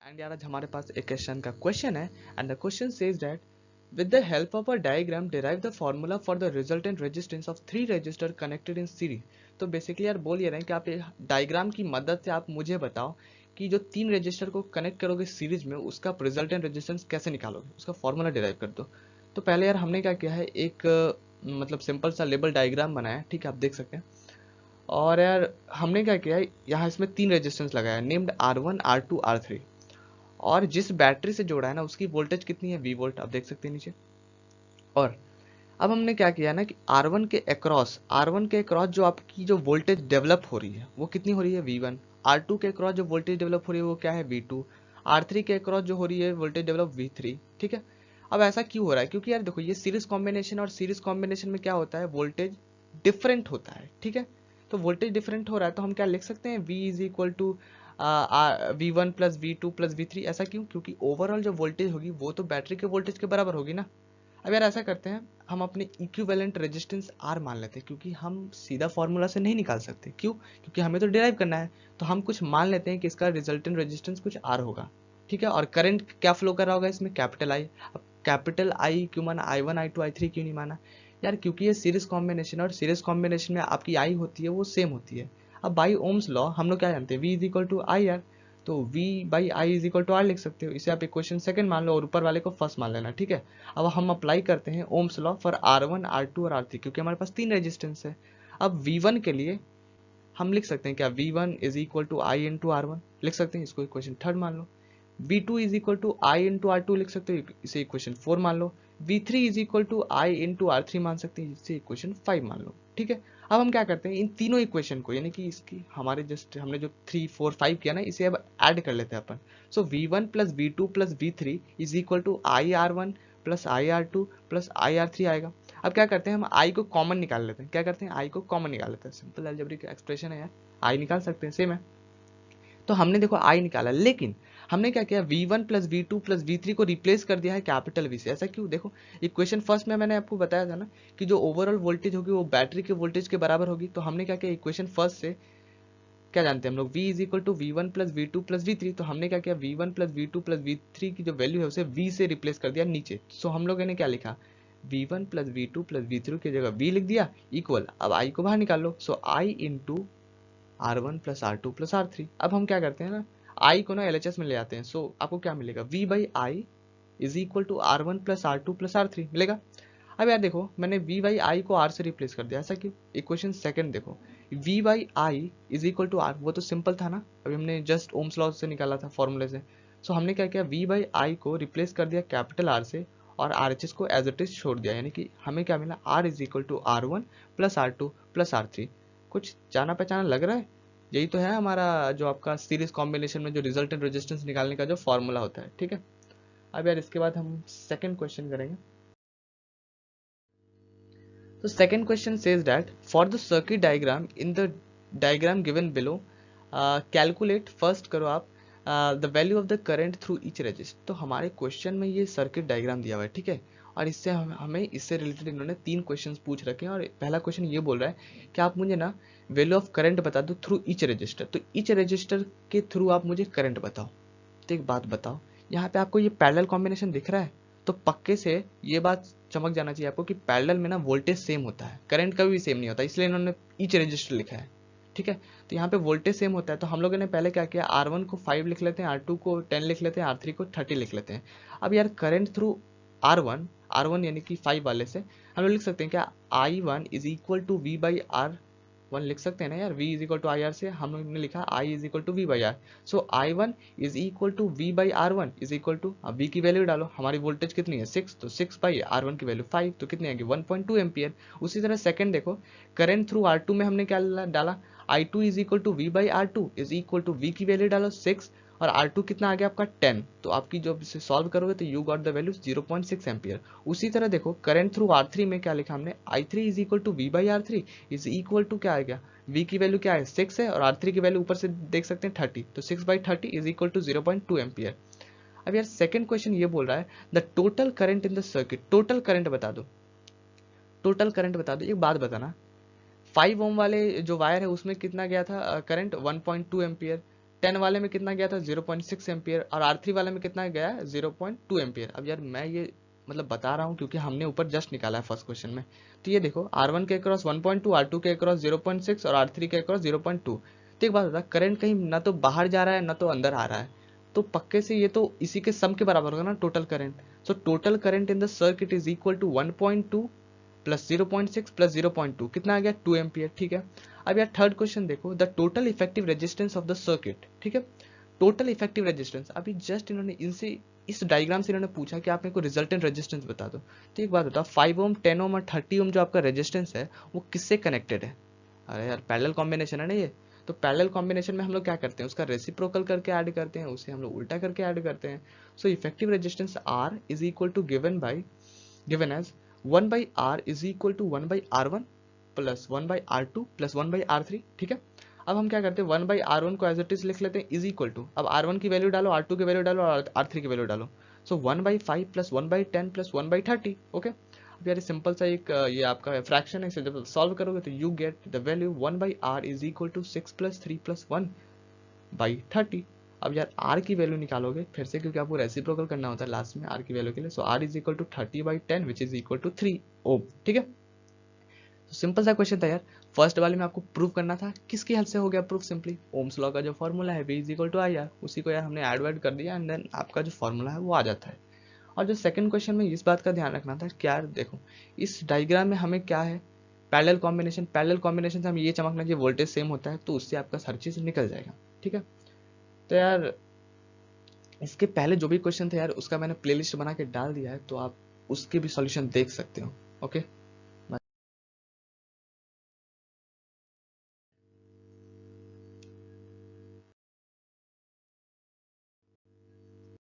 And यार आज हमारे पास एक क्वेश्चन है and the question says that with the help of a diagram derive the formula for the resultant resistance of 3 register connected in series. तो basically यार बोल ये रहे हैं कि आप डायग्राम की मदद से आप मुझे बताओ कि जो 3 रजिस्टर को कनेक्ट करोगे सीरीज में उसका रिजल्टेंट रेजिस्टेंस कैसे निकालोगे, उसका फॉर्मूला डिराइव कर दो। तो पहले यार हमने क्या किया है, एक मतलब सिंपल सा लेबल डायग्राम बनाया है, ठीक है, आप देख सकते हैं। और यार हमने क्या किया है, यहाँ इसमें 3 रेजिस्टेंस लगाया है नेम्ड R1 R2 R3। और जिस बैटरी से जोड़ा है ना उसकी वोल्टेज कितनी है, V वोल्ट, आप देख सकते हैं नीचे। और अब हमने क्या किया ना कि R1 के अक्रॉस जो आपकी जो वोल्टेज डेवलप हो रही है वो कितनी हो रही है, V1। R2 के अक्रॉस जो वोल्टेज डेवलप हो रही है वो क्या है, V2। R3 के अक्रॉस जो हो रही है वोल्टेज डेवलप V3। ठीक है। अब ऐसा क्यों हो रहा है, क्योंकि यार देखो ये सीरीज कॉम्बिनेशन, और सीरीज कॉम्बिनेशन में क्या होता है, वोल्टेज डिफरेंट होता है। ठीक है। तो वोल्टेज डिफरेंट हो रहा है तो हम क्या लिख सकते हैं, V is equal to V1 plus V2 plus V3। ऐसा क्यों, क्योंकि ओवरऑल जो वोल्टेज होगी वो तो बैटरी के वोल्टेज के बराबर होगी ना। अब यार ऐसा करते हैं, हम अपने इक्विवेलेंट रेजिस्टेंस R मान लेते हैं, क्योंकि हम सीधा फार्मूला से नहीं निकाल सकते। क्यों, क्योंकि हमें तो डिराइव करना है। तो हम कुछ मान लेते हैं कि इसका रिजल्टेंट रेजिस्टेंस कुछ R होगा। ठीक है। और करंट क्या फ्लो कर रहा होगा इसमें, कैपिटल I। अब कैपिटल I क्यों माना, I1 I2 I3 क्यों नहीं माना यार, क्योंकि ये सीरीज कॉम्बिनेशन, और सीरीज कॉम्बिनेशन में आपकी I होती है वो सेम होती है। अब बाई ओम्स लॉ हम लोग क्या जानते हैं, V is equal to I यार। तो V by I is equal to R लिख सकते हो। इसे आप इक्वेशन सेकंड मान लो और ऊपर वाले को फर्स्ट मान लेना। ठीक है। अब हम अप्लाई करते हैं Ohm's law for R1 R2 और R3, क्योंकि हमारे पास 3 रेजिस्टेंस है। अब V1 के लिए हम लिख सकते हैं क्या, V1 is equal to I into R1 लिख सकते हैं, इसको इक्वेशन थर्ड मान लो। V2 is equal to I into R2 लिख सकते हो, इसे इक्वेशन 4 मान लो। V3 is equal to I into R3 मान सकते हैं, इसे इक्वेशन 5 मान लो। ठीक है। अब हम क्या करते हैं, इन तीनों इक्वेशन को, यानी कि इसकी हमारे जस्ट हमने जो 3 4 5 किया ना, इसे अब ऐड कर लेते हैं अपन। So V1 plus V2 plus V3 is equal to IR1 plus IR2 plus IR3 आएगा। अब क्या करते हैं, हम I को कॉमन निकाल लेते हैं। क्या करते हैं, I को कॉमन निकाल लेते हैं। सिंपल अलजेब्रिक एक्सप्रेशन है यार, I निकाल सकते हैं, सेम है। तो हमने देखो I निकाला, लेकिन हमने क्या किया, V1 plus V2 plus V3 को रिप्लेस कर दिया है कैपिटल V से। ऐसा क्यों, देखो इक्वेशन फर्स्ट में मैंने आपको बताया था ना कि जो ओवरऑल वोल्टेज होगी वो बैटरी के वोल्टेज के बराबर होगी। तो हमने क्या किया, इक्वेशन फर्स्ट से क्या जानते हैं हम लोग, V is equal to V1 plus V2 plus V3। तो हमने क्या किया, V1 plus V2 plus V3 की जो वैल्यू है उसे V से रिप्लेस कर दिया नीचे। सो हम लोगों ने क्या लिखा, V1 plus V2 plus V3 की जगह V लिख दिया इक्वल। अब I को बाहर निकाल लो। सो I into R1 plus R2 plus R3। अब हम क्या करते हैं ना, I को ना LHS में ले आते हैं। सो आपको क्या मिलेगा, V by I is equal to R1 plus R2 plus R3 मिलेगा। अब यार देखो मैंने V बाई आई को R से रिप्लेस कर दिया। ऐसा क्यों, इक्वेशन सेकंड देखो, V by I is equal to R, वो तो सिंपल था ना, अभी हमने जस्ट ओम्स लॉ से निकाला था फॉर्मूले से। सो हमने क्या किया, V बाई आई को रिप्लेस कर दिया कैपिटल R से, और RHS को एज इट इज छोड़ दिया, यानी कि हमें क्या मिला, R is equal to R1 plus R2 plus R3। कुछ जाना पहचाना लग रहा है। यही तो है हमारा जो आपका सीरीज कॉम्बिनेशन में जो रिजल्टेंट रेजिस्टेंस निकालने का जो फॉर्मूला होता है। ठीक है। अब यार इसके बाद हम सेकंड क्वेश्चन करेंगे। तो second question says that for the circuit diagram in the diagram given below calculate, first करो आप the value of the current through each resistor. तो हमारे क्वेश्चन में ये सर्किट डायग्राम दिया हुआ है, ठीक है। और इससे हमें इससे रिलेटेड इन्होंने 3 क्वेश्चंस पूछ रखे हैं। और पहला क्वेश्चन ये बोल रहा है कि आप मुझे ना वैल्यू ऑफ करंट बता दो थ्रू ईच रजिस्टर। तो ईच रजिस्टर के थ्रू आप मुझे करंट बताओ। तो एक बात बताओ, यहाँ पे आपको ये पैरेलल कॉम्बिनेशन दिख रहा है, तो पक्के से ये बात चमक जाना चाहिए आपको कि पैरेलल में ना वोल्टेज सेम होता है, करंट कभी भी सेम नहीं होता, इसलिए इन्होंने ईच रजिस्टर लिखा है। ठीक है। तो यहाँ पे वोल्टेज सेम होता है, तो हम लोगों ने पहले क्या किया, R1 को 5 लिख लेते हैं, R2 को 10 लिख लेते हैं, R3 को 30 लिख लेते हैं। अब यार करंट थ्रू R1 यानी कि 5 वाले से हम लोग लिख सकते हैं क्या, I1 is equal to V by R1 लिख सकते हैं ना यार। V is equal to I R से हम लोग ने लिखा I is equal to V by R. So I1 is equal to V by R1 is equal to, अब V की वैल्यू डालो, हमारी वोल्टेज कितनी है 6, तो 6 बाई R1 की वैल्यू 5, तो कितनी आएगी 1.2 एम्पियर। उसी तरह सेकंड देखो, करंट थ्रू R2 में हमने क्या डाला, I2 is equal to V by R2 is equal to V की वैल्यू डालो 6, और R2 कितना आ गया आपका 10। तो आपकी जब इसे सॉल्व करोगे तो you got the value 0.6 ampere. उसी तरह देखो करंट थ्रू R3 में क्या लिखा हमने, I3 is equal to V by R3 is equal to क्या आ गया, V की वैल्यू क्या है 6 है, और R3 की वैल्यू ऊपर से देख सकते हैं 30, तो 6 by 30 is equal to 0.2 ampere. अब यार सेकंड क्वेश्चन ये बोल रहा है the total current in the circuit, total current बता दो, टोटल करंट बता दो। एक बात बताना, 5 ओम वाले जो वायर है उसमें कितना गया था करंट 1.2 एम्पियर, 10 वाले में कितना गया था 0.6 एम्पियर, और R3 वाले में कितना गया 0.2 एम्पियर। अब यार मैं ये मतलब बता रहा हूँ क्योंकि हमने ऊपर जस्ट निकाला है फर्स्ट क्वेश्चन में। तो ये देखो R1 के अक्रॉस 1.2, R2 के अक्रॉस 0.6 और R3 के अक्रॉस 0.2। तो एक बात बता, करंट कहीं ना तो बाहर जा रहा है ना तो अंदर आ रहा है, तो पक्के से ये तो इसी के सम के बराबर होगा ना, total current. So total current in the circuit is equal to 1.2 प्लस 0.6 प्लस 0.2, कितना आ गया 2 एम्पियर। ठीक है, अब यार थर्ड क्वेश्चन देखो, the total effective resistance of the circuit. ठीक है, टोटल इफेक्टिव रेजिस्टेंस, अभी जस्ट इन्होंने इनसे इस डायग्राम से इन्होंने पूछा कि आप मेरे को रिजल्टेंट रेजिस्टेंस बता दो। तो एक बात बताओ, 5 ओम 10 ओम और 30 ओम जो आपका रेजिस्टेंस है वो किससे कनेक्टेड है? अरे यार पैरेलल कॉम्बिनेशन है ना ये। तो पैरेलल कॉम्बिनेशन में हम लोग क्या करते हैं, उसका रेसिप्रोकल करके ऐड करते हैं, उसे हम लोग उल्टा करके ऐड करते हैं। So effective resistance R is equal to given as 1 by R is equal to 1 by R1 plus 1 by R2 plus 1 by R3। ठीक है, अब हम क्या करते हैं 1 बाई R1 को एज इट इज लिख लेते हैं इज इक्वल टू, अब R1 की वैल्यू डालो, R2 की वैल्यू डालो और R3 की वैल्यू डालो। सो 1 by 5 plus 1 by 10 plus 1 by 30। Okay, अब यार सिंपल सा एक ये आपका फ्रैक्शन है, इसे जब सॉल्व करोगे तो you get the value 1 by R is equal to 6 plus 3 plus 1 by 30। अब यार R की वैल्यू निकालोगे फिर से, क्योंकि आपको रेसिप्रोकल करना होता है लास्ट में R की वैल्यू के लिए। So R is equal to 30 by 10 which is equal to 3 ohm. ठीक है, तो सिंपल सा क्वेश्चन था यार। फर्स्ट वाले में आपको प्रूव करना था, किसकी हेल्प से हो गया प्रूफ? सिंपली ओम्स लॉ का जो फॉर्मूला है V is equal to I R, उसी को यार हमने ऐड कर दिया एंड देन आपका जो फॉर्मूला है वो आ जाता है। और जो सेकंड क्वेश्चन में इस बात का ध्यान रखना था कि यार देखो इस डायग्राम में हमें क्या है, पैरेलल कॉम्बिनेशन। पैरेलल कॉम्बिनेशन से हमें ये चमकना चाहिए वोल्टेज सेम होता है, तो उससे आपका हर चीज निकल जाएगा। ठीक है, तो यार इसके पहले जो भी क्वेश्चन थे यार उसका मैंने प्लेलिस्ट बना के डाल दिया है, तो आप उसके भी सॉल्यूशन देख सकते हो। ओके।